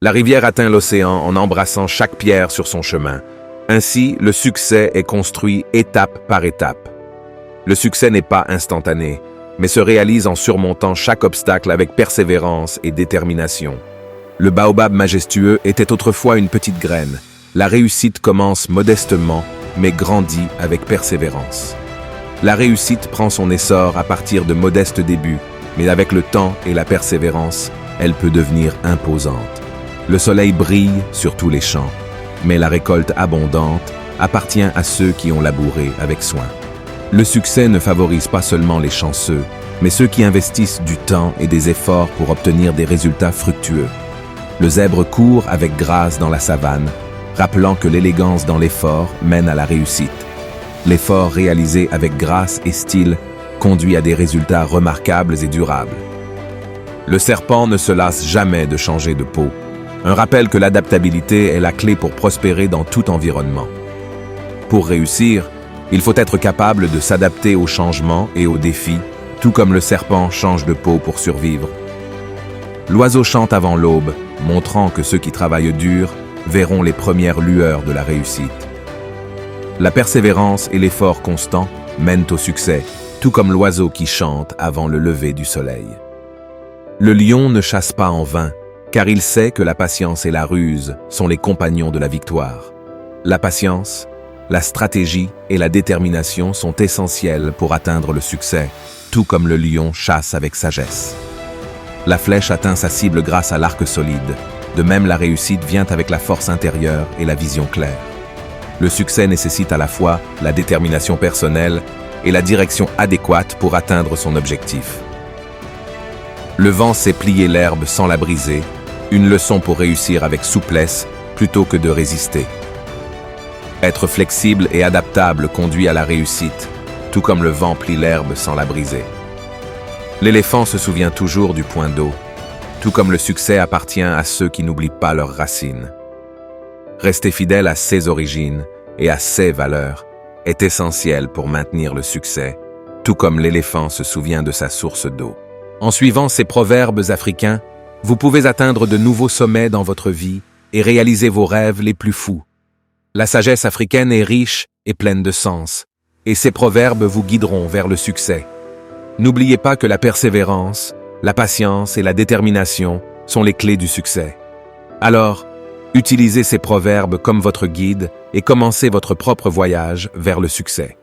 La rivière atteint l'océan en embrassant chaque pierre sur son chemin. Ainsi, le succès est construit étape par étape. Le succès n'est pas instantané, mais se réalise en surmontant chaque obstacle avec persévérance et détermination. Le baobab majestueux était autrefois une petite graine. La réussite commence modestement, mais grandit avec persévérance. La réussite prend son essor à partir de modestes débuts, mais avec le temps et la persévérance, elle peut devenir imposante. Le soleil brille sur tous les champs, mais la récolte abondante appartient à ceux qui ont labouré avec soin. Le succès ne favorise pas seulement les chanceux, mais ceux qui investissent du temps et des efforts pour obtenir des résultats fructueux. Le zèbre court avec grâce dans la savane, rappelant que l'élégance dans l'effort mène à la réussite. L'effort réalisé avec grâce et style conduit à des résultats remarquables et durables. Le serpent ne se lasse jamais de changer de peau. Un rappel que l'adaptabilité est la clé pour prospérer dans tout environnement. Pour réussir, il faut être capable de s'adapter aux changements et aux défis, tout comme le serpent change de peau pour survivre. L'oiseau chante avant l'aube, montrant que ceux qui travaillent dur verront les premières lueurs de la réussite. La persévérance et l'effort constant mènent au succès, tout comme l'oiseau qui chante avant le lever du soleil. Le lion ne chasse pas en vain, car il sait que la patience et la ruse sont les compagnons de la victoire. La patience, la stratégie et la détermination sont essentielles pour atteindre le succès, tout comme le lion chasse avec sagesse. La flèche atteint sa cible grâce à l'arc solide. De même, la réussite vient avec la force intérieure et la vision claire. Le succès nécessite à la fois la détermination personnelle et la direction adéquate pour atteindre son objectif. Le vent sait plier l'herbe sans la briser, une leçon pour réussir avec souplesse plutôt que de résister. Être flexible et adaptable conduit à la réussite, tout comme le vent plie l'herbe sans la briser. L'éléphant se souvient toujours du point d'eau, tout comme le succès appartient à ceux qui n'oublient pas leurs racines. Rester fidèle à ses origines et à ses valeurs est essentiel pour maintenir le succès, tout comme l'éléphant se souvient de sa source d'eau. En suivant ces proverbes africains, vous pouvez atteindre de nouveaux sommets dans votre vie et réaliser vos rêves les plus fous. La sagesse africaine est riche et pleine de sens, et ces proverbes vous guideront vers le succès. N'oubliez pas que la persévérance, la patience et la détermination sont les clés du succès. Alors, utilisez ces proverbes comme votre guide et commencez votre propre voyage vers le succès.